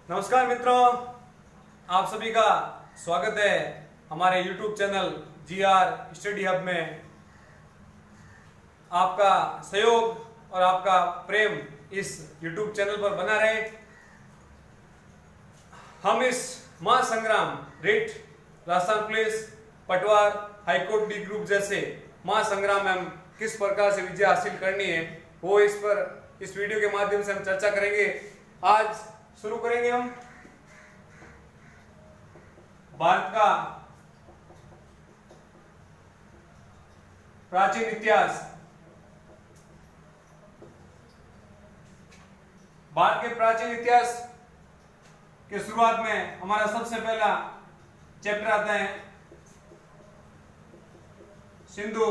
नमस्कार मित्रों, आप सभी का स्वागत है हमारे YouTube channel GR study hub में। आपका सहयोग और आपका प्रेम इस YouTube चैनल पर बना रहे। हम इस महासंग्राम रिट, राजस्थान पुलिस, पटवार, हाईकोर्ट डी ग्रुप जैसे महासंग्राम में हम किस प्रकार से विजय हासिल करनी है वो इस वीडियो के माध्यम से हम चर्चा करेंगे। आज शुरू करेंगे हम भारत का प्राचीन इतिहास। भारत के प्राचीन इतिहास के शुरुआत में हमारा सबसे पहला चैप्टर आता है सिंधु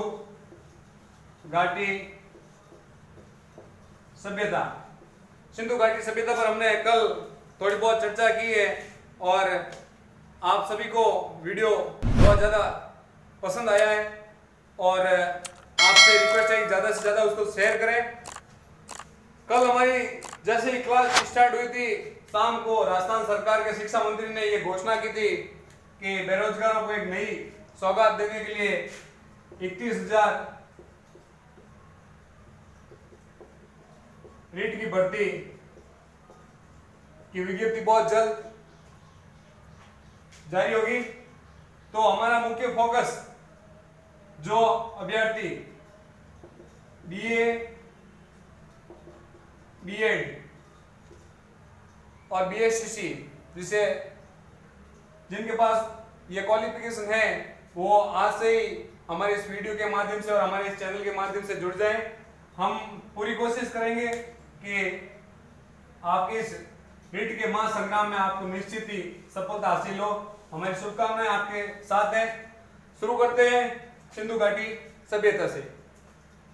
घाटी सभ्यता। सिंधु घाटी सभ्यता पर हमने कल थोड़ी बहुत चर्चा की है और आप सभी को वीडियो बहुत ज़्यादा पसंद आया है और आपसे रिक्वेस्ट है कि ज़्यादा से ज़्यादा उसको शेयर करें। कल हमारी जैसे ही क्लास स्टार्ट हुई थी, शाम को राजस्थान सरकार के शिक्षा मंत्री ने ये घोषणा की थी कि बेरोजगारों को एक नई सौगात देने के लिए 31,000 रीट की भर्ती की विज्ञप्ति बहुत जल्द जारी होगी। तो हमारा मुख्य फोकस जो अभ्यर्थी बीए, बीएड और बीएससी जिनके पास ये क्वालिफिकेशन है वो आज से ही हमारे इस वीडियो के माध्यम से और हमारे इस चैनल के माध्यम से जुड़ जाएं। हम पूरी कोशिश करेंगे कि आपके इस रीट के महासंग्राम में आपको निश्चित ही सफलता हासिल हो। हमारी शुभकामनाएं आपके साथ हैं। शुरू करते हैं सिंधु घाटी सभ्यता से।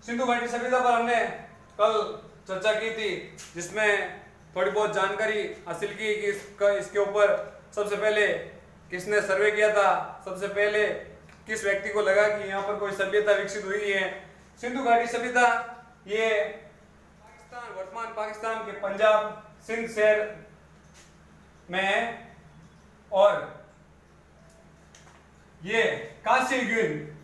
सिंधु घाटी सभ्यता पर हमने कल चर्चा की थी, जिसमें थोड़ी बहुत जानकारी हासिल की कि इसके ऊपर सबसे पहले किसने सर्वे किया था, सबसे पहले किस व्यक्ति को लगा कि यहाँ पर कोई सभ्यता विकसित हुई है। सिंधु घाटी सभ्यता ये पाकिस्तान, वर्तमान पाकिस्तान के पंजाब सिंध शहर में है और ये कासिल ग्वीन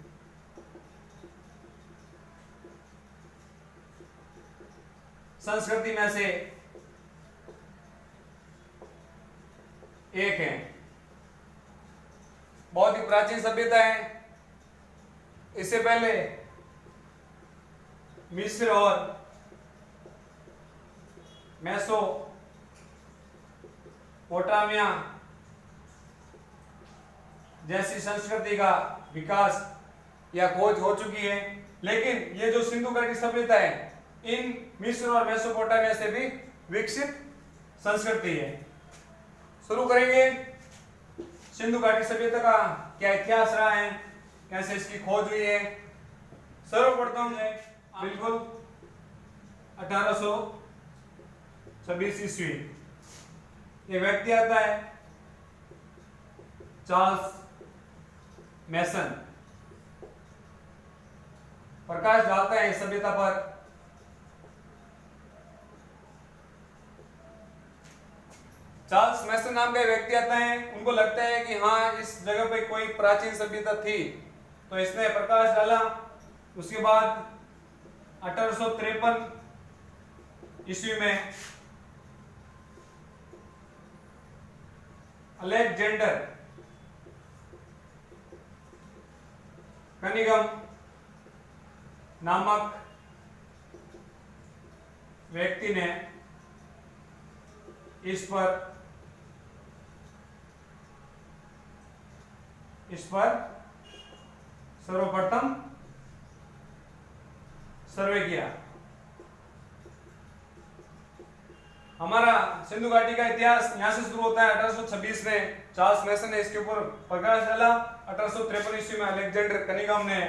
संस्कृति में से एक है। बहुत ही प्राचीन सभ्यता है। इससे पहले मिस्र और मेसोपोटामिया जैसी संस्कृति का विकास या खोज हो चुकी है, लेकिन ये जो सिंधु घाटी सभ्यता है इन मिस्र और मेसोपोटामिया से भी विकसित संस्कृति है। शुरू करेंगे सिंधु घाटी सभ्यता का क्या इतिहास रहा है, कैसे इसकी खोज हुई है। सर्वप्रथम है बिल्कुल 1826 ईस्वी। ये व्यक्ति आता है चार्ल्स मैसन, प्रकाश डालता है इस सभ्यता पर। चार्ल्स मैसन नाम का व्यक्ति आता है, उनको लगता है कि हाँ इस जगह पे कोई प्राचीन सभ्यता थी, तो इसने प्रकाश डाला। उसके बाद 1853 ईस्वी में अलेक्जेंडर कनिंघम नामक व्यक्ति ने इस पर सर्वप्रथम सर्वे किया। हमारा सिंधु घाटी का इतिहास यहां से शुरू होता है। 1826 में चार्ल्स मैसन ने इसके ऊपर प्रकाश डाला। 1853 ईस्वी में अलेक्जेंडर कनिंघम ने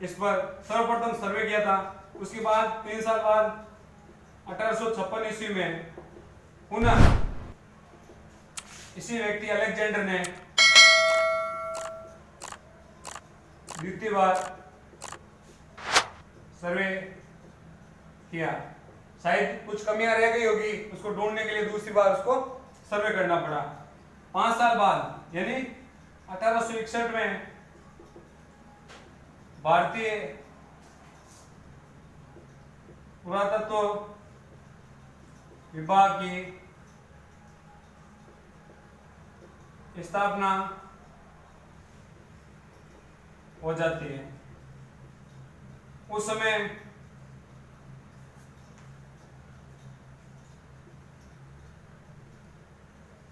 इस पर सर्वप्रथम सर्वे किया था। उसके बाद 3 साल बाद 1856 ईस्वी में पुनः इसी व्यक्ति अलेक्जेंडर ने द्वितीय बार सर्वे किया। शायद कुछ कमियां रह गई होगी, उसको ढूंढने के लिए दूसरी बार उसको सर्वे करना पड़ा। 5 साल बाद यानी 1861 में भारतीय पुरातत्व विभाग की स्थापना हो जाती है। उस समय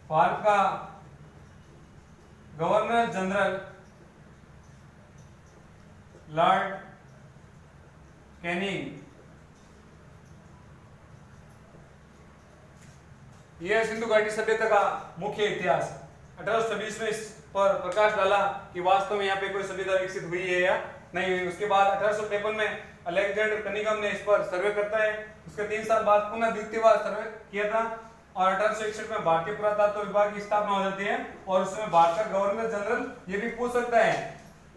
भारत का गवर्नर जनरल लॉर्ड कैनिंग यह सिंधु घाटी सभ्यता का मुख्य इतिहास 1826 में इस पर प्रकाश डाला कि वास्तव में यहाँ पे कोई सभ्यता विकसित हुई है या नहीं हुई। उसके बाद 1853 में अलेक्जेंडर कनिंघम ने इस पर सर्वे करता है। उसके 3 साल बाद पुनः द्वितीय बार सर्वे किया था और 1861 में भारतीय पुरातत्व विभाग की स्थापना हो जाती है। और उसमें भारत का गवर्नर जनरल ये भी पूछ सकता है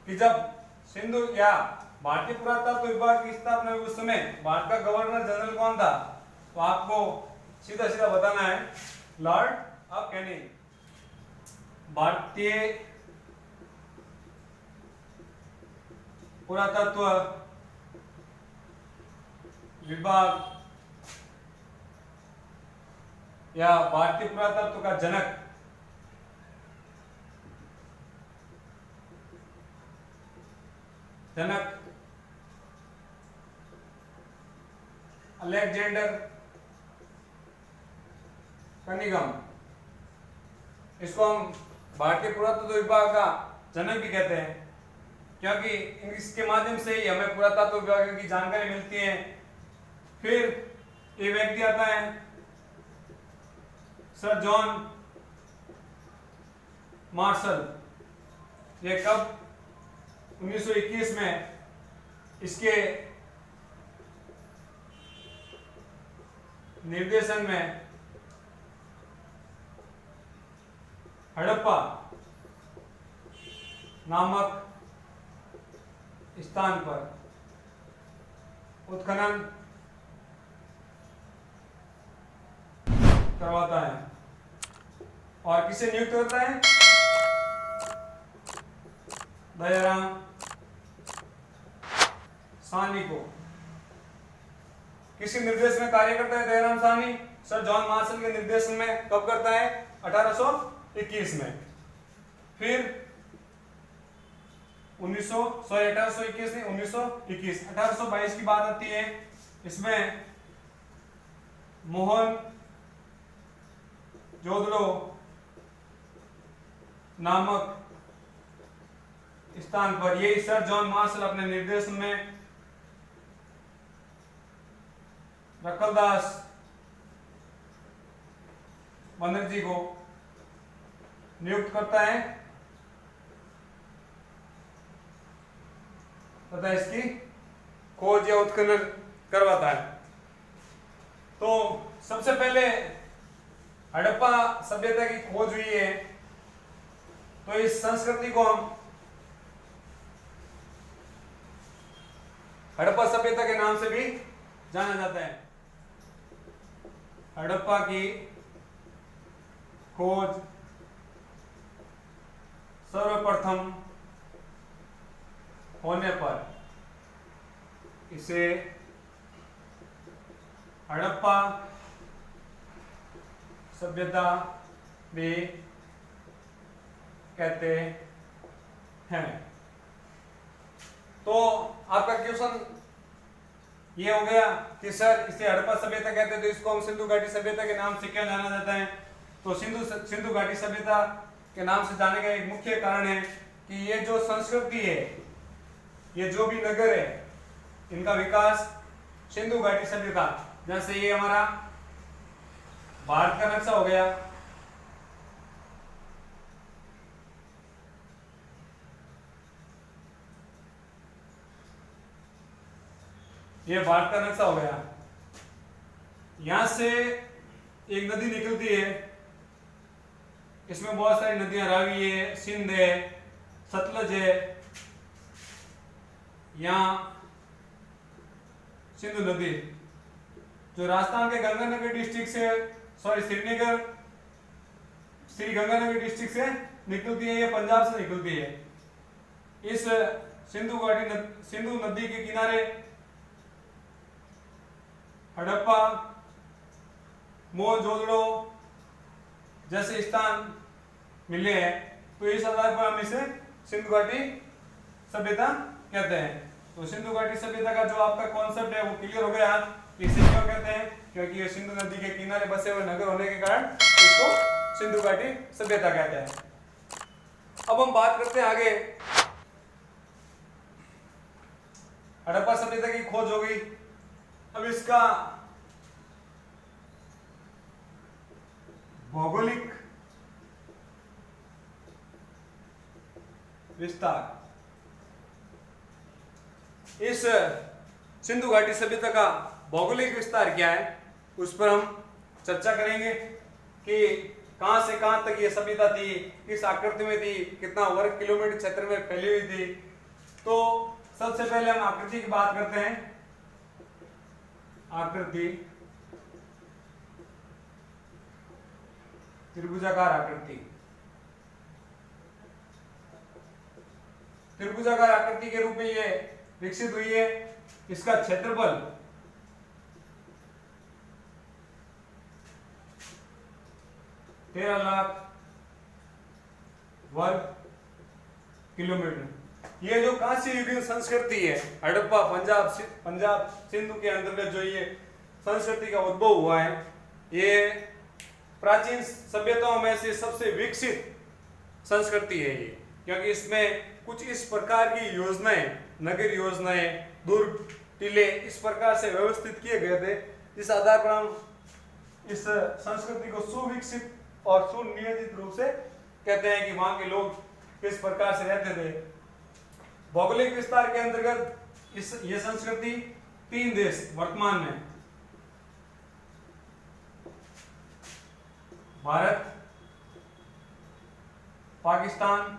कि जब सिंधु या भारतीय पुरातत्व विभाग की स्थापना हुई उस समय भारत का गवर्नर जनरल कौन था, तो आपको सीधा सीधा बताना है लॉर्ड कैनिंग। भारतीय पुरातत्व विभाग या भारतीय पुरातत्व का जनक अलेक्जेंडर कनिंघम, इसको हम भारतीय पुरातत्व विभाग का जनक भी कहते हैं क्योंकि इसके माध्यम से ही हमें पुरातत्व विभाग की जानकारी मिलती है। फिर ये व्यक्ति आता है सर जॉन मार्शल। ये कब 1921 में इसके निर्देशन में हड़प्पा नामक स्थान पर उत्खनन करवाता है। और किसे नियुक्त करता है? दयाराम साहनी को। किसके निर्देश में कार्य करता है Dayaram Sahni? Sir John Marshall के निर्देशन में। कब करता है? 1821 में। फिर 1821 नहीं 1921 1822 की बात आती है। इसमें मोहन जोदड़ो नामक स्थान पर यही सर जॉन मार्शल अपने निर्देशन में रखलदास बनर्जी को नियुक्त करता है तथा इसकी खोज या उत्खनन करवाता है। तो सबसे पहले हड़प्पा सभ्यता की खोज हुई है, तो इस संस्कृति को हम हड़प्पा सभ्यता के नाम से भी जाना जाता है। हड़प्पा की खोज सर्वप्रथम होने पर इसे हड़प्पा सभ्यता भी कहते हैं। तो आपका क्वेश्चन ये हो गया कि सर इसे हड़प्पा सभ्यता कहते हैं, तो इसको हम सिंधु घाटी सभ्यता के नाम से क्यों जाना जाता है? तो सिंधु घाटी सभ्यता के नाम से जाने का एक मुख्य कारण है कि ये जो संस्कृति है, ये जो भी नगर है, इनका विकास सिंधु घाटी सभ्यता, जैसे ये हमारा भारत का नक्शा हो गया, ये भारत का नक्शा हो गया। यहां से एक नदी निकलती है, इसमें बहुत सारी नदियां, रावी है, सिंध है, सतलज है। यहां सिंधु नदी जो राजस्थान के गंगानगर डिस्ट्रिक्ट से श्रीनगर श्री गंगानगर डिस्ट्रिक्ट से निकलती है, ये पंजाब से निकलती है। इस सिंधु नदी के किनारे हड़प्पा, मोहनजोदड़ो जैसे स्थान मिले हैं, तो इस आधार पर हम इसे सिंधु घाटी सभ्यता कहते हैं। तो सिंधु घाटी सभ्यता का जो आपका कॉन्सेप्ट है वो क्लियर हो गया। इसे क्यों कहते हैं? क्योंकि ये सिंधु नदी के किनारे बसे हुए नगर होने के कारण इसको सिंधु घाटी सभ्यता कहते हैं। अब हम बात करते हैं आगे। हड़प्पा सभ्यता की खोज हो गई। अब इसका भौगोलिक विस्तार, इस सिंधु घाटी सभ्यता का भौगोलिक विस्तार क्या है उस पर हम चर्चा करेंगे कि कहां से कहां तक ये सभ्यता थी, किस आकृति में थी, कितना वर्ग किलोमीटर क्षेत्र में फैली हुई थी। तो सबसे पहले हम आकृति की बात करते हैं। आकृति, त्रिभुजाकार आकृति। त्रिभुजाकार आकृति के रूप में ये विकसित हुई है। इसका क्षेत्रफल 13 लाख वर्ग किलोमीटर। ये जो कांस्य युगीन संस्कृति है, हड़प्पा पंजाब सिंधु के अंतर्गत जो ये संस्कृति का उद्भव हुआ है, ये प्राचीन सभ्यताओं में से सबसे विकसित संस्कृति है ये। क्योंकि इसमें कुछ इस प्रकार की योजनाएं, नगर योजनाएं, दुर्ग, टीले इस प्रकार से व्यवस्थित किए गए थे, जिस आधार पर हम इस संस्कृति को सुविकसित और सुनियोजित रूप से कहते हैं कि वहां के लोग किस प्रकार से रहते थे। भौगोलिक विस्तार के अंतर्गत ये संस्कृति 3 देश वर्तमान में भारत, पाकिस्तान,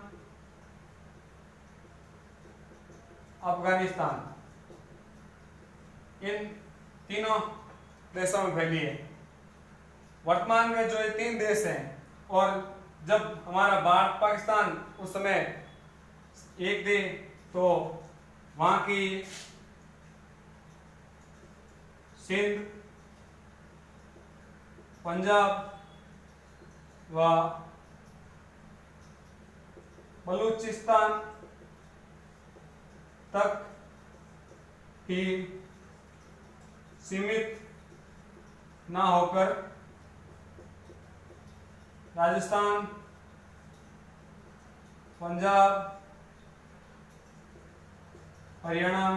अफगानिस्तान, इन तीनों देशों में फैली है। वर्तमान में जो ये 3 देश हैं, और जब हमारा भारत पाकिस्तान उस समय एक थे, तो वहां की सिंध, पंजाब व बलूचिस्तान तक ही सीमित ना होकर राजस्थान, पंजाब, हरियाणा,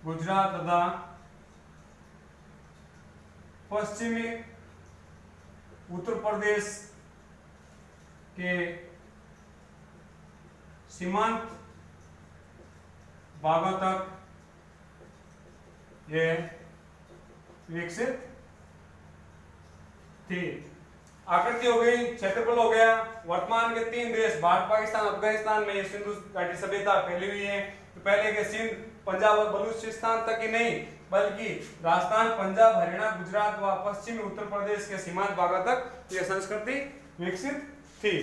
गुजरात तथा पश्चिमी उत्तर प्रदेश के सीमांत भागों तक ये विकसित थी। आकृति हो गई, क्षेत्रफल हो गया। वर्तमान के 3 देश भारत, पाकिस्तान, अफगानिस्तान में सिंधु घाटी सभ्यता फैली हुई है। तो पहले के सिंध, पंजाब और बलूचिस्तान तक ही नहीं, बल्कि राजस्थान, पंजाब, हरियाणा, गुजरात व पश्चिमी उत्तर प्रदेश के सीमांत भागों तक यह संस्कृति विकसित थी।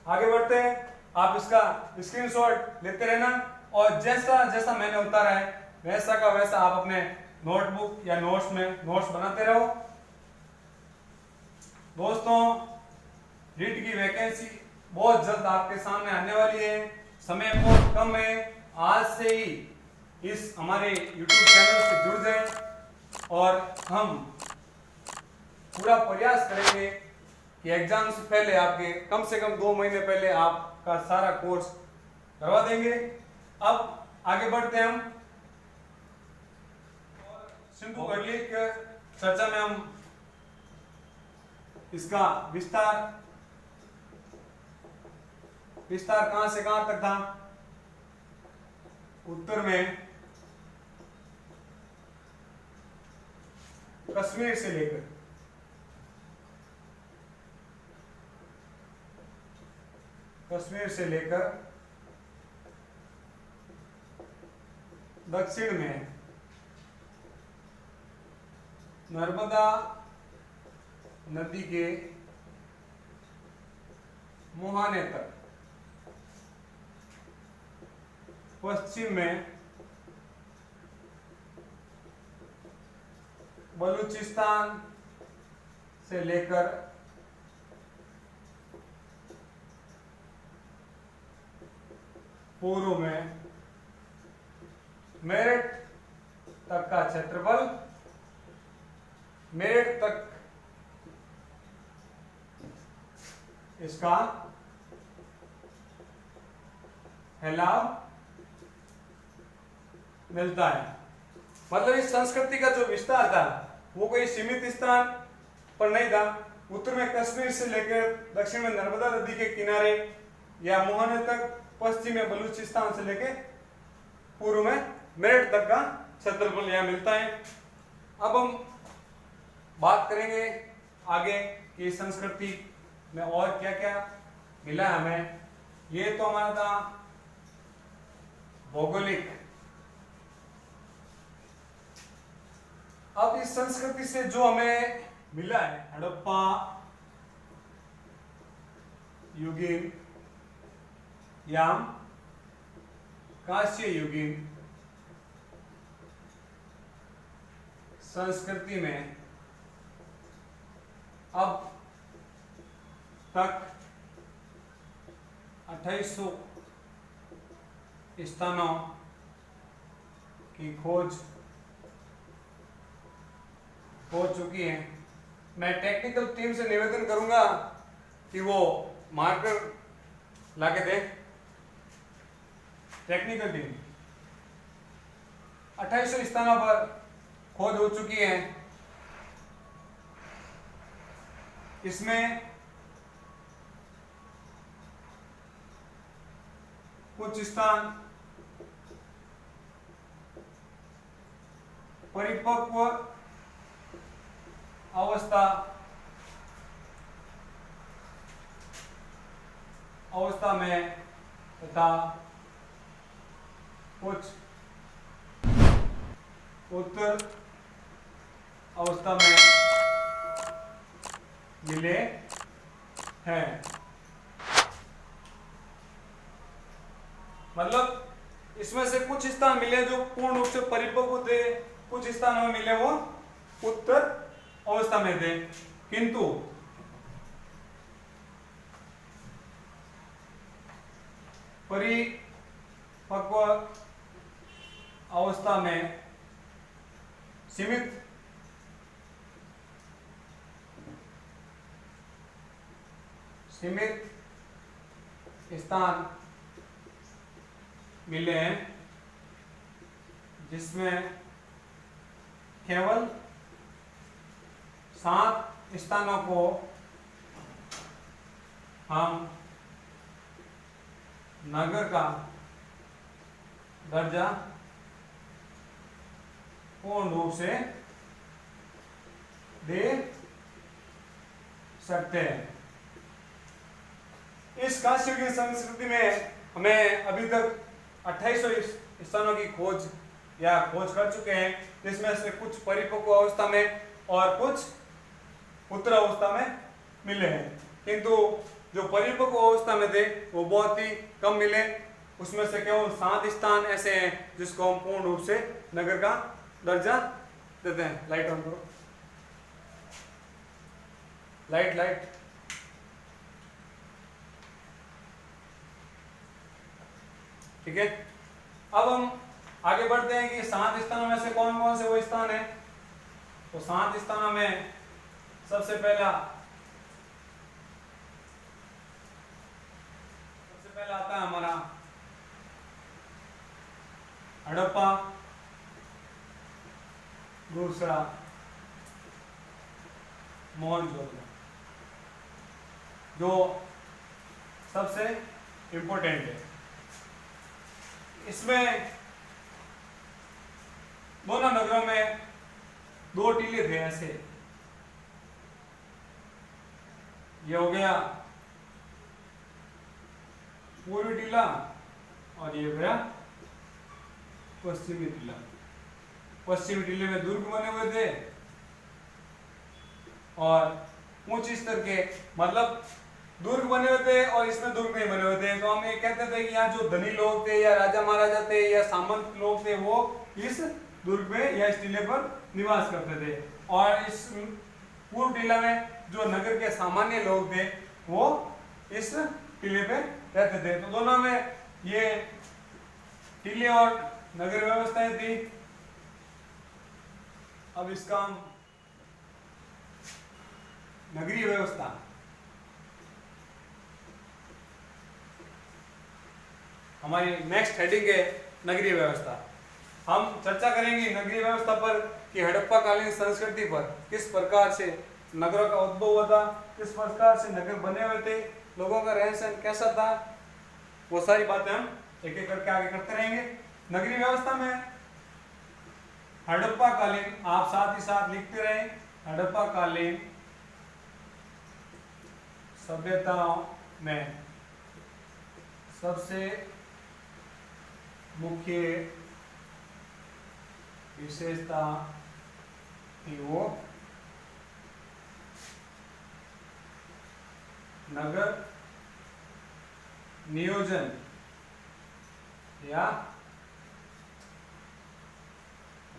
आगे बढ़ते हैं। आप इसका स्क्रीनशॉट लेते रहना, और जैसा जैसा मैंने उतारा है वैसा का वैसा आप अपने नोटबुक या नोट्स में नोट्स बनाते रहो। दोस्तों, रीट की वैकेंसी बहुत जल्द आपके सामने आने वाली है। समय बहुत कम है। आज से ही इस हमारे YouTube चैनल से जुड़ जाएं, और हम पूरा प्रयास करेंगे कि एग्जाम से पहले आपके कम से कम 2 महीने पहले आपका सारा कोर्स करवा देंगे। अब आगे बढ़ते हैं हम। सिंधु घाटी की चर्चा में हम इसका विस्तार कहां से कहां तक था। उत्तर में कश्मीर से लेकर दक्षिण में नर्मदा नदी के मुहाने तक, पश्चिम में बलूचिस्तान से लेकर पूर्व में मेरठ तक का क्षेत्रफल, मेरठ तक इसका फैलाव मिलता है। मतलब इस संस्कृति का जो विस्तार था वो कोई सीमित स्थान पर नहीं था। उत्तर में कश्मीर से लेकर दक्षिण में नर्मदा नदी के किनारे या मुहाने तक, पश्चिम में बलूचिस्तान से लेकर पूर्व में मेरठ तक का क्षेत्रफल यहाँ मिलता है। अब हम बात करेंगे आगे कि संस्कृति में और क्या क्या मिला हमें। ये तो हमारा था भौगोलिक। अब इस संस्कृति से जो हमें मिला है, हड़प्पा युगीन या कांस्य युगीन संस्कृति में अब तक 2800 स्थानों की खोज हो चुकी है। मैं टेक्निकल टीम से निवेदन करूंगा कि वो मार्कर लाके दे। टेक्निकल टीम 2800 स्थानों पर खोज हो चुकी है। इसमें कुछ स्थान परिपक्व अवस्था में तथा कुछ उत्तर अवस्था में मिले हैं। मतलब इसमें से कुछ स्थान मिले जो पूर्ण रूप से परिपक्व थे, कुछ स्थानों में मिले वो उत्तर अवस्था में थे। किंतु परिपक्व अवस्था में सीमित स्थान मिले हैं जिसमें केवल 7 स्थानों को हम नगर का दर्जा पूर्ण रूप से दे सकते हैं। इस कांस्य युगीन संस्कृति में हमें अभी तक 2800 स्थानों की खोज कर चुके हैं, जिसमें से कुछ परिपक्व अवस्था में और कुछ उत्तर अवस्था में मिले हैं। किंतु जो परिपक्व अवस्था में थे वो बहुत ही कम मिले। उसमें से केवल 7 स्थान ऐसे हैं जिसको हम पूर्ण रूप से नगर का दर्जा देते हैं। लाइट ऑन करो, लाइट। ठीक है, अब हम आगे बढ़ते हैं कि 7 स्थानों में से कौन कौन से वो स्थान है। तो 7 स्थानों में सबसे पहला आता है हमारा हड़प्पा, दूसरा मोहनजोदड़ो, जो सबसे इंपॉर्टेंट है। इसमें दोनों नगरों में 2 टीले थे ऐसे। ये हो गया पूर्वी टीला और ये गया पश्चिमी टीला। पश्चिमी टीले में दुर्ग बने हुए थे और उच्च स्तर के, मतलब दुर्ग बने हुए थे और इसमें दुर्ग नहीं बने हुए थे। तो हम ये कहते थे कि यहाँ जो धनी लोग थे या राजा महाराजा थे या सामंत लोग थे वो इस दुर्ग में या इस टीले पर निवास करते थे, और इस पूर्व टीला में जो नगर के सामान्य लोग थे वो इस टीले पे रहते थे। तो दोनों में ये टीले और नगर व्यवस्थाएं थी। अब इसका हम नगरीय व्यवस्था, हमारी नेक्स्ट हेडिंग है नगरीय व्यवस्था। हम चर्चा करेंगे नगरीय व्यवस्था पर कि हड़प्पा कालीन संस्कृति पर किस प्रकार से नगरों का उद्भव हुआ था, किस प्रकार से नगर बने हुए थे, लोगों का रहन सहन कैसा था, वो सारी बातें हम एक एक करके आगे करते रहेंगे। नगरीय व्यवस्था में हड़प्पा कालीन, आप साथ ही साथ लिखते रहें, हड़प्पा कालीन सभ्यताओं में सबसे मुख्य विशेषता थी वो नगर नियोजन या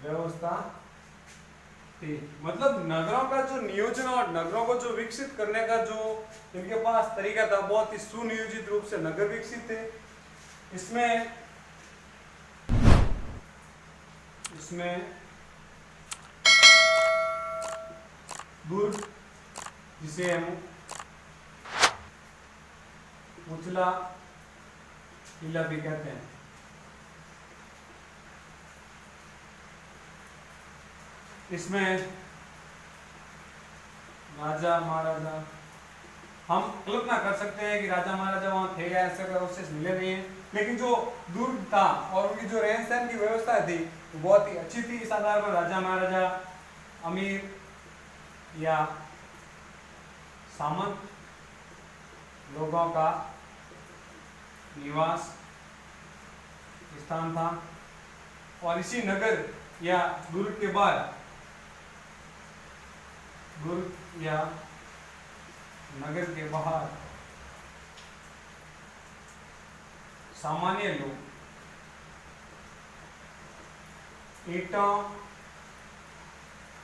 व्यवस्था थी। मतलब नगरों का जो नियोजन और नगरों को जो विकसित करने का जो इनके पास तरीका था, बहुत ही सुनियोजित रूप से नगर विकसित थे। इसमें दुर्ग, जिसे हम उचला किला भी कहते हैं, इसमें राजा महाराजा, हम कल्पना कर सकते हैं कि राजा महाराजा वहां थे या ऐसे कोई अवशेष मिले नहीं है, लेकिन जो दुर्ग था और उनकी जो रहन सहन की व्यवस्था थी तो बहुत ही अच्छी थी। इस आधार पर राजा महाराजा, अमीर या सामंत लोगों का निवास स्थान था। और इसी नगर या दुर्ग के बाद, दुर्ग या नगर के बाहर सामान्य लोग ईंटों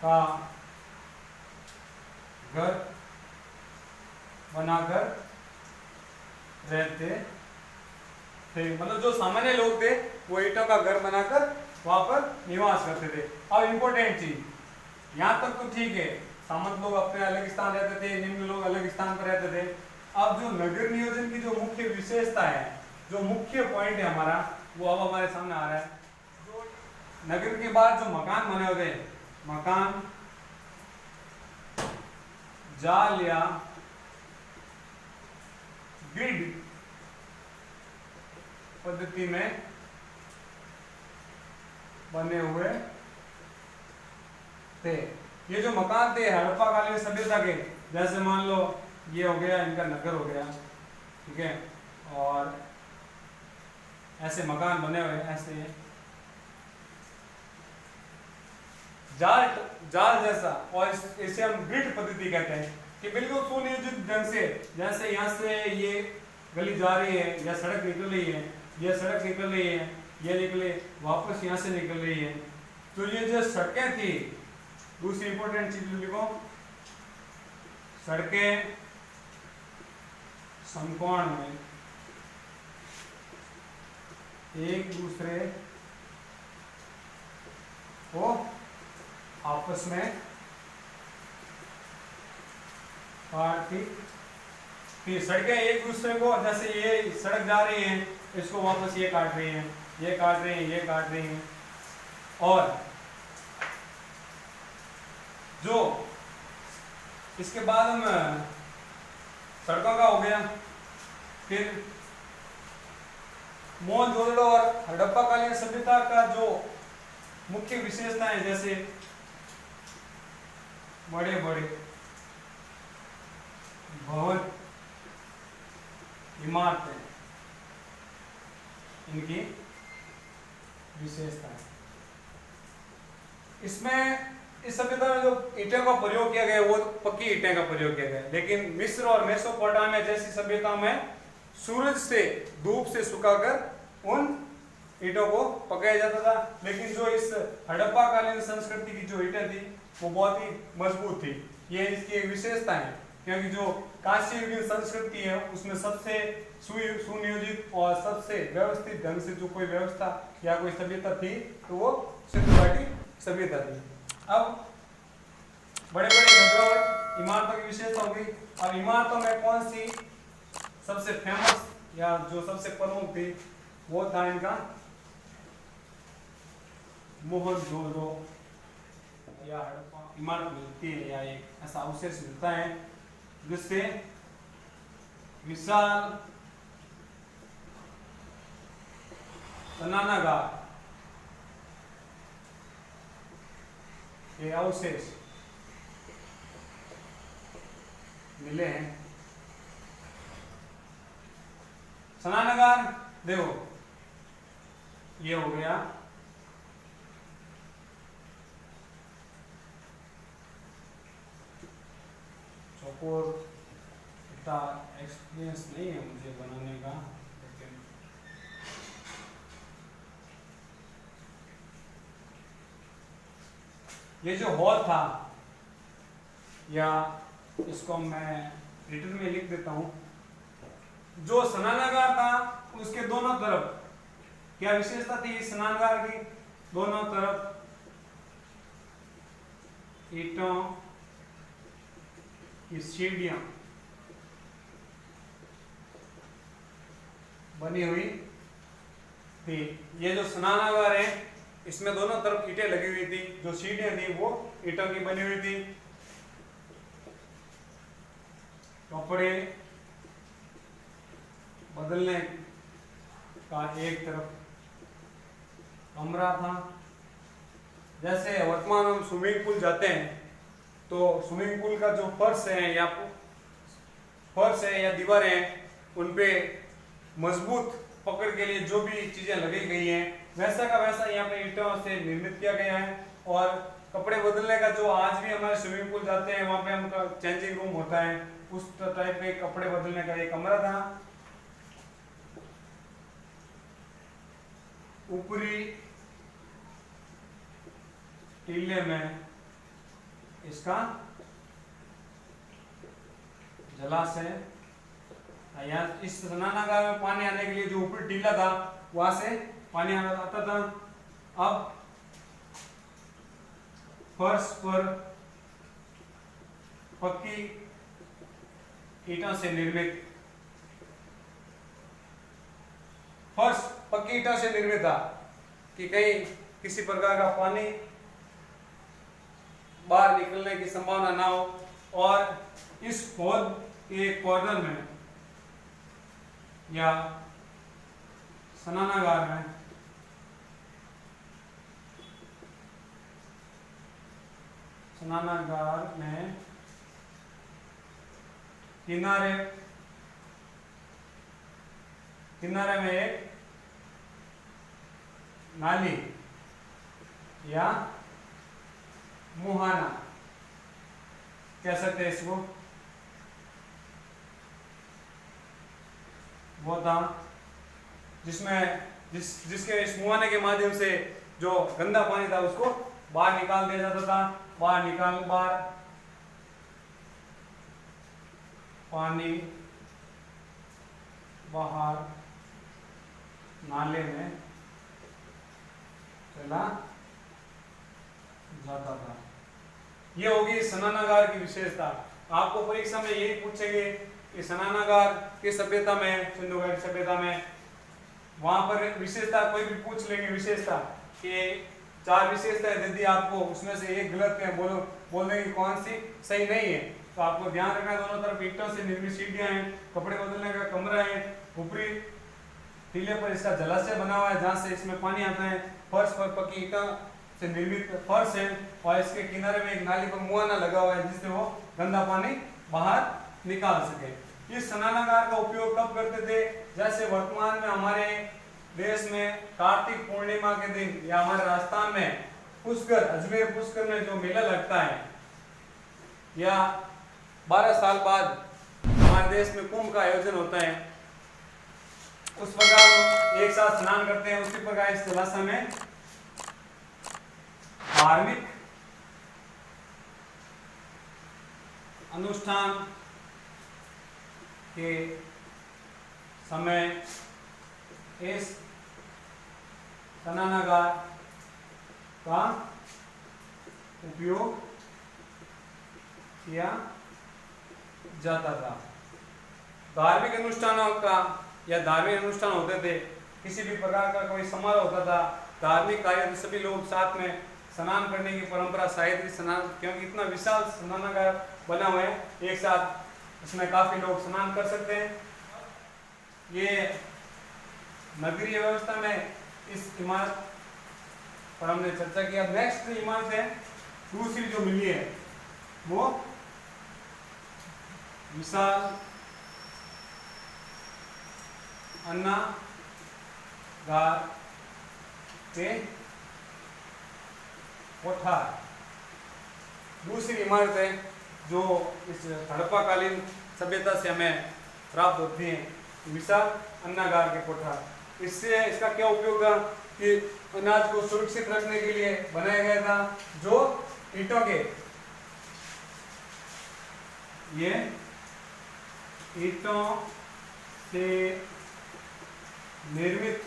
का घर बनाकर रहते थे। मतलब जो सामान्य लोग थे वो ईंटों का घर बनाकर वहां पर निवास करते थे। अब इंपॉर्टेंट चीज, यहां तक तो ठीक है, सामंत लोग अपने अलग स्थान रहते थे, निम्न लोग अलग स्थान पर रहते थे। अब जो नगर नियोजन की जो मुख्य विशेषता है, जो मुख्य पॉइंट है हमारा, वो अब हमारे सामने आ रहा है। जो नगर के बाद जो मकान बने होते हैं, मकान जाल या ग्रिड पद्धति में बने हुए थे। ये जो मकान थे हड़प्पा कालीन सभ्यता के, जैसे मान लो ये हो गया इनका नगर हो गया, ठीक है, और ऐसे मकान बने हुए, ऐसे जाल जाल जैसा, और इसे हम ग्रिड पद्धति कहते हैं कि बिल्कुल सुनियोजित ढंग से, जैसे यहाँ से ये गली जा रही है या सड़क निकल रही है, ये सड़क निकल रही है, ये निकले वापस यहाँ से निकल रही है। तो ये जो सड़कें थी, दूसरी इंपॉर्टेंट चीज लिखो, सड़कें समकोण में एक दूसरे को आपस में काटती थी। सड़कें एक दूसरे को, जैसे ये सड़क जा रही है, इसको वापस ये काट रही है, ये काट रही है, ये काट रही है। और जो इसके बाद हम सड़कों का हो गया, फिर मोहनजोदड़ो और हड़प्पा कालीन सभ्यता का जो मुख्य विशेषताएं, जैसे बड़े बड़े भवन, इमारतें, इनकी विशेषताएं। इसमें इस सभ्यता में जो ईंटों का प्रयोग किया गया वो पक्की ईंटें का प्रयोग किया गया, लेकिन मिस्र और मेसोपोटामिया जैसी सभ्यता में सूरज से धूप से सुखाकर उन ईंटों को पकाया जाता था। लेकिन जो इस हड़प्पा कालीन संस्कृति की जो ईंटें थी वो बहुत ही मजबूत थी। ये इसकी एक विशेषता है, क्योंकि जो कांस्य युगीन संस्कृति है उसमें सबसे सुनियोजित और सबसे व्यवस्थित ढंग से जो कोई व्यवस्था या कोई सभ्यता थी तो वो सिंधु घाटी सभ्यता थी। अब बड़े बड़े घबराहट इमारतों की विशेषता होगी। अब इमारतों में कौन सी सबसे फेमस या जो सबसे प्रमुख थी वो था इनका मोहनजोदड़ो या हड़प्पा इमारत मिलती है या एक ऐसा अवशेष मिलता है जिससे विशाल स्नानागार के अवशेष मिले हैं। स्नानागार देखो ये हो गया चौकोर, इतना एक्सपीरियंस नहीं है मुझे बनाने का, लेकिन ये जो हॉल था या इसको मैं रिटर्न में लिख देता हूं, जो स्नानागार था उसके दोनों तरफ क्या विशेषता थी स्नानागार की? दोनों तरफ ईंटों की सीढ़ियां बनी हुई थी। ये जो स्नानागार है इसमें दोनों तरफ ईंटें लगी हुई थी, जो सीढ़ियां थी वो ईंटों की बनी हुई थी। कपड़े बदलने का एक तरफ कमरा था। जैसे वर्तमान हम स्विमिंग पूल जाते हैं तो स्विमिंग पूल का जो फर्श है या दीवारें हैं उन पे मजबूत पकड़ के लिए जो भी चीजें लगी गई हैं वैसा का वैसा यहाँ पे ईंटों से निर्मित किया गया है। और कपड़े बदलने का जो आज भी हमारे स्विमिंग पूल जाते हैं वहां पे हमका चेंजिंग रूम होता है, उस टाइप के कपड़े बदलने का एक कमरा था। ऊपरी टीले में इसका जलाशय, यहाँ इस स्नानागार में पानी आने के लिए जो ऊपरी टीला था वहां से पानी आता था। अब फर्श पर पक्की ईंटों से निर्मित फर्श पक्की ईंटों से निर्मित था कि कहीं किसी प्रकार का पानी बाहर निकलने की संभावना ना हो। और इस हॉल के कॉर्नर में या स्नानागार में किनारे में एक नाली या मुहाना कह सकते हैं इसको, वो था जिसके इस मुहाने के माध्यम से जो गंदा पानी था उसको बाहर निकाल दिया जाता था। बाहर पानी बाहर नाले में चला जाता था। ये होगी स्नानागार की विशेषता। आपको परीक्षा में यही पूछेंगे कि स्नानागार किस सभ्यता में, सिंधु घाटी सभ्यता में, वहां पर विशेषता कोई भी पूछ लेंगे विशेषता कि 4 विशेषताएं दे दी आपको, उसमें से एक गलत है बोल देंगे कौन सी सही नहीं है। तो आपको ध्यान रखना है दोनों तरफ ईंटों से निर्मित सीढ़ियां हैं, कपड़े बदलने का कमरा है, ऊपरी टीले पर इसका जलाशय बना हुआ है जहां से इसमें पानी आता है, फर्श पर पक्की ईंटों से निर्मित फर्श है और इसके किनारे में एक नाली पर मुहाना लगा हुआ है जिससे वो गंदा पानी बाहर निकाल सके। इस स्नानागार का उपयोग कब करते थे? जैसे वर्तमान में हमारे देश में कार्तिक पूर्णिमा के दिन या हमारे राजस्थान में पुष्कर, अजमेर पुष्कर में जो मेला लगता है, या 12 साल बाद हमारे देश में कुंभ का आयोजन होता है, उस प्रकार हम एक साथ स्नान करते हैं। उसी प्रकार इस जलाशय में धार्मिक अनुष्ठान के समय इस स्नानागार का उपयोग किया जाता था। धार्मिक अनुष्ठानों का या धार्मिक अनुष्ठान होते थे, किसी भी प्रकार का कोई समारोह होता था, धार्मिक कार्य, तो सभी लोग साथ में स्नान करने की परंपरा, शायद स्नान, क्योंकि इतना विशाल स्नानागार बना हुआ है, एक साथ इसमें काफी लोग स्नान कर सकते हैं। ये नगरीय व्यवस्था में इस इमारत पर हमने चर्चा किया। नेक्स्ट इमारत है दूसरी जो मिली है, वो विशाल अन्नागार के कोठार, दूसरी इमारत है जो इस हड़प्पाकालीन सभ्यता से हमें प्राप्त होती है, विशाल अन्नागार के कोठार। इससे इसका क्या उपयोग था कि अनाज को सुरक्षित रखने के लिए बनाया गया था, जो ईंटों के, ये ईंटों से निर्मित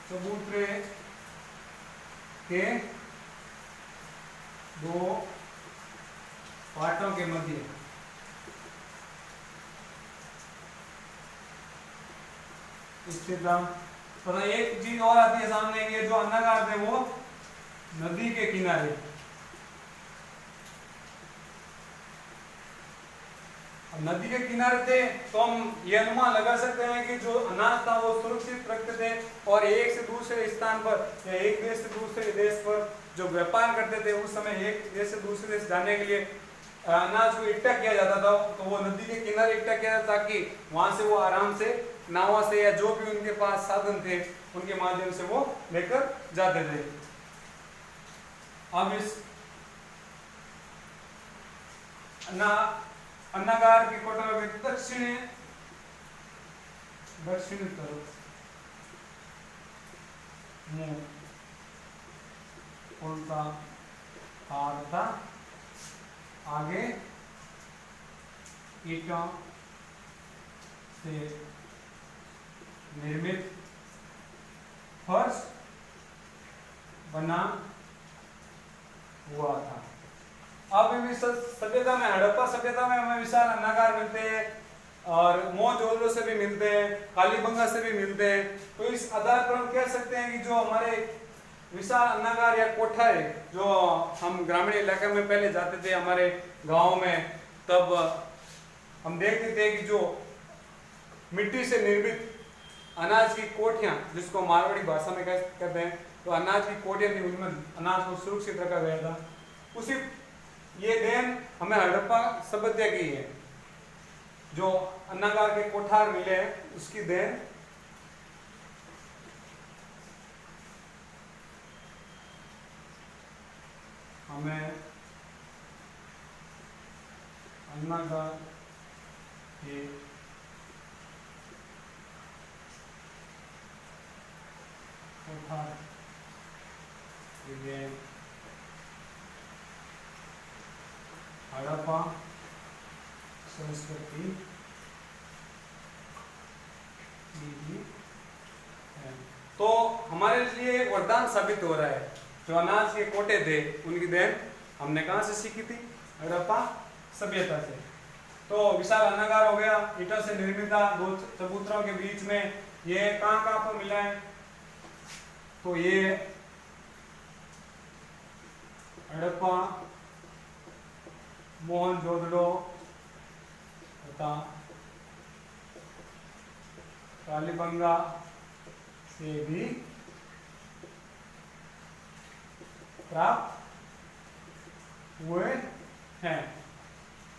चबूतरे के दो पाटों के मध्य स्थित था। पता एक चीज और आती है सामने, ये जो अन्नागार थे वो नदी के किनारे, नदी के किनारे थे, तो हम ये अनुमान लगा सकते हैं कि जो अनाज था वो सुरक्षित रखते थे, और एक से दूसरे स्थान पर या एक देश से दूसरे देश पर जो व्यापार करते थे, उस समय एक देश से दूसरे देश जाने के लिए अनाज को इकट्ठा किया जाता था, तो वो नदी के किनारे इकट्ठा किया जाता, ताकि वहां से वो आराम से नाव से या जो भी उनके पास साधन थे उनके माध्यम से वो लेकर जाते थे। अब इस अन्नागार के कोठारों के दक्षिणी तरफ मुंह उल्टा था, आगे ईंटों से निर्मित फर्श बना हुआ था। अब सभ्यता में, हड़प्पा सभ्यता में हमें विशाल अन्नागार मिलते हैं, और मोहनजोदड़ो से भी मिलते हैं, कालीबंगा से भी मिलते हैं। तो इस आधार पर हम कह सकते हैं कि जो हमारे विशाल अन्नागार या कोठार है, जो हम ग्रामीण इलाके में पहले जाते थे हमारे गांव में, तब हम देखते थे कि जो मिट्टी से निर्मित अनाज की कोठियां, जिसको मारवाड़ी भाषा में कहते हैं, तो अनाज की कोठियां थी, उनमें अनाज को सुरक्षित रखा गया था। उसी ये देन हमें हड़प्पा सभ्यता की है, जो अन्नागार के कोठार मिले हैं उसकी देन हमें अन्नागार के कोठार मिले, हड़प्पा संस्कृति है। तो हमारे लिए वरदान साबित हो रहा है, जो अनाज के कोटे थे उनकी देन हमने कहां से सीखी थी? हड़प्पा सभ्यता से। तो विशाल अन्नागार हो गया, ईंटों से निर्मित था, दो चबूतरों के बीच में। ये कहां पर मिला है? तो ये हड़प्पा, मोहनजोदड़ो तथा कालीबंगा से भी प्राप्त हुए हैं।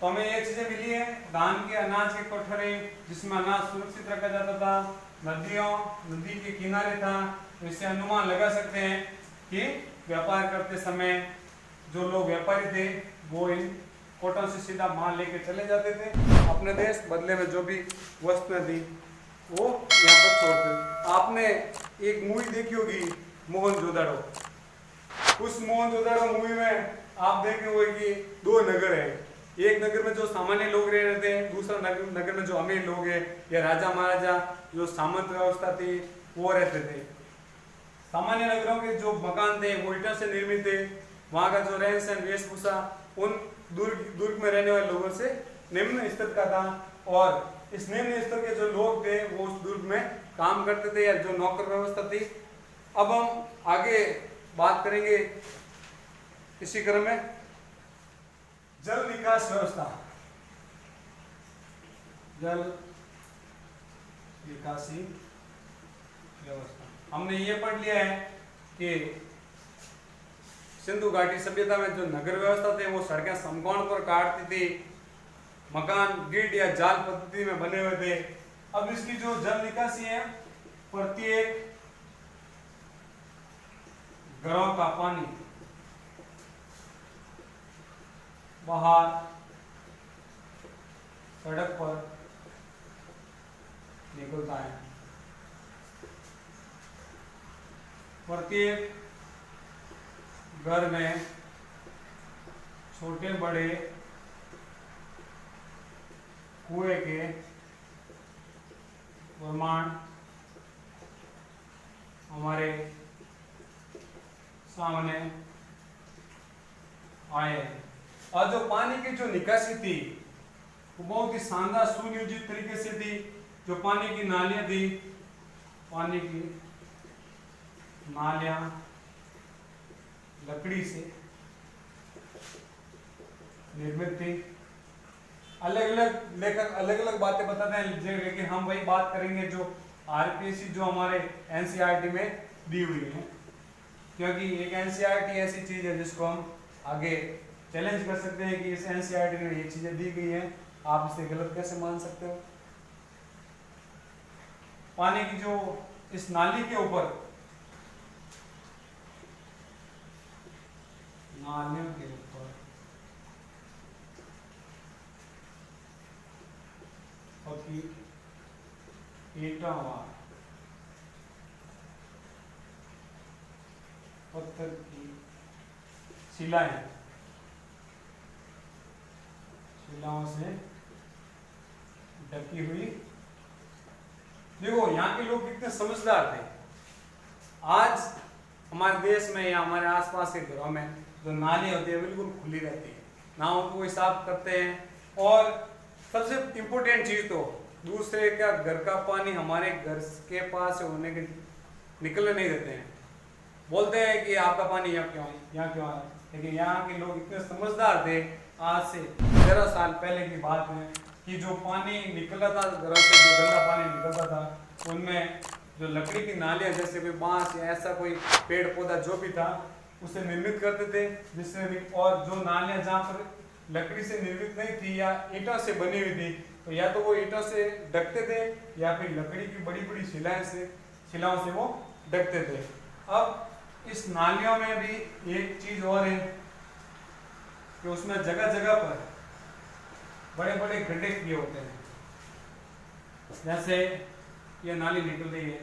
तो हमें ये चीजें मिली है, धान के अनाज के कोठरे जिसमें अनाज सुरक्षित रखा जाता था, नदी के किनारे था, तो इससे अनुमान लगा सकते हैं कि व्यापार करते समय जो लोग व्यापारी थे वो इन कोटों से सीधा माल लेके चले जाते थे अपने देश, बदले में जो भी वस्तुएं थी वो यहाँ पर छोड़ते। आपने एक मूवी देखी होगी मोहनजोदाड़ो। उस मोहनजोदाड़ो मूवी में आप देखे होंगे कि दो नगर है, एक नगर में जो सामान्य लोग रह रहे थे, दूसरा नगर में जो अमीर लोग हैं या राजा महाराजा जो सामंत व्यवस्था थी वो रहते थे। सामान्य नगरों के जो मकान थे वो ईंटों से निर्मित थे, वहाँ का जो रहन सहन वेशभूषा उन दुर्ग में रहने वाले लोगों से निम्न स्तर का था, और इस निम्न स्तर के जो लोग थे वो उस दुर्ग में काम करते थे या जो नौकर व्यवस्था थी। अब हम आगे बात करेंगे इसी क्रम में जल निकास व्यवस्था। जल निकासी व्यवस्था हमने ये पढ़ लिया है कि सिंधु घाटी सभ्यता में जो नगर व्यवस्था थे वो सड़कें समकोण पर काटती थी, मकान ग्रिड या जाल पद्धति में बने हुए थे। अब इसकी जो जल निकासी है, प्रत्येक घरों का पानी बाहर सड़क पर निकलता है। प्रत्येक घर में छोटे बड़े कुएं के निर्माण हमारे सामने आए। और जो पानी की जो निकासी थी वो बहुत ही शानदार सुनियोजित तरीके से थी। जो पानी की नालियां थी, पानी की नालियां लकड़ी से निर्मित थी। अलग अलग लेखक अलग अलग बातें बताते हैं, लेकिन हम वही बात करेंगे जो आरपीएससी जो हमारे एनसीईआरटी में दी हुई है, क्योंकि एक एनसीईआरटी ऐसी चीज है जिसको हम आगे चैलेंज कर सकते हैं कि इस एनसीईआरटी में ये चीजें दी गई हैं, आप इसे गलत कैसे मान सकते हो। पानी की जो इस नाली के ऊपर, नालियों के ऊपर ईंटवार पत्थर की शिलाएं, शिलाओं से ढकी हुई। देखो यहाँ के लोग कितने समझदार थे। आज हमारे देश में या हमारे आसपास के घरों में जो नाली होती है बिल्कुल खुली रहती है, ना उनको कोई साफ करते हैं। और सबसे इम्पोर्टेंट चीज तो दूसरे का घर का पानी हमारे घर के पास होने के निकलने नहीं देते हैं। बोलते हैं कि आपका पानी यहाँ क्यों आया, लेकिन यहाँ के लोग इतने समझदार थे, आज से 13 साल पहले की बात है, कि जो पानी निकलता था घरों से, जो गंदा पानी निकलता था, उनमें जो लकड़ी की नालियाँ जैसे कोई बांस या ऐसा कोई पेड़ पौधा जो भी था उसे निर्मित करते थे, जिससे और जो नालियाँ जहाँ पर लकड़ी से निर्मित नहीं थी या ईंटों से बनी हुई थी, तो या तो वो ईंटों से ढकते थे या फिर लकड़ी की बड़ी बड़ी शिलाओं से वो ढकते थे। अब इस नालियों में भी एक चीज और है कि उसमें जगह जगह पर बड़े बड़े गड्ढे किए होते हैं। जैसे ये नाली निकल रही है,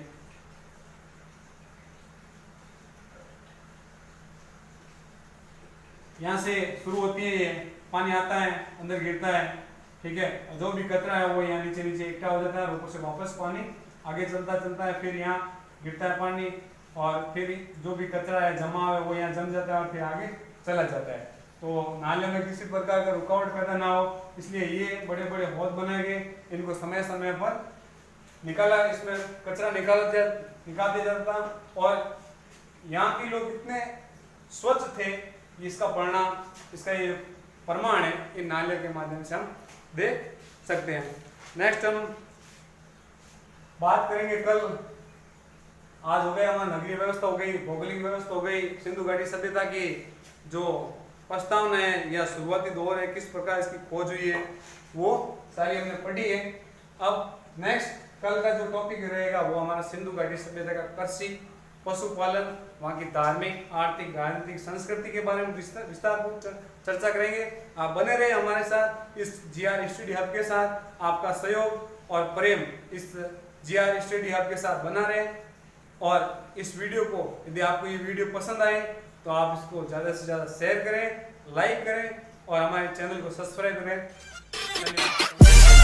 यहाँ से शुरू होती है, ये पानी आता है अंदर गिरता है, ठीक है, जो भी कचरा है वो यहाँ नीचे नीचे इकट्ठा हो जाता है, ऊपर से वापस पानी आगे चलता है, फिर यहाँ गिरता है पानी, और फिर जो भी कचरा है जमा है वो यहाँ जम जाता है और फिर आगे चला जाता है। तो नाले में किसी प्रकार का रुकावट पैदा ना हो, इसलिए ये बड़े बड़े हौद बनाए गए, इनको समय समय पर निकाला, इसमें कचरा निकाल दिया जाता। और यहाँ के लोग इतने स्वच्छ थे, इसका परिणाम, इसका ये प्रमाण है इन नाले के माध्यम से हम देख सकते हैं। नेक्स्ट हम बात करेंगे कल, आज हो गया हमारा नगरीय व्यवस्था हो गई, भौगोलिक व्यवस्था हो गई, सिंधु घाटी सभ्यता की जो प्रस्तावना है या शुरुआती दौर है, किस प्रकार इसकी खोज हुई है, वो सारी हमने पढ़ी है। अब नेक्स्ट कल का जो टॉपिक रहेगा वो हमारा सिंधु घाटी सभ्यता का कृषि पशुपालन, वहाँ की धार्मिक, आर्थिक, राजनीतिक, संस्कृति के बारे में विस्तारपूर्वक चर्चा करेंगे। आप बने रहे हमारे साथ इस जीआर स्टडी हब के साथ। आपका सहयोग और प्रेम इस जीआर स्टडी हब के साथ बना रहे। और इस वीडियो को, यदि आपको ये वीडियो पसंद आए तो आप इसको ज़्यादा से ज़्यादा शेयर करें, लाइक करें और हमारे चैनल को सब्सक्राइब करें। धन्यवाद।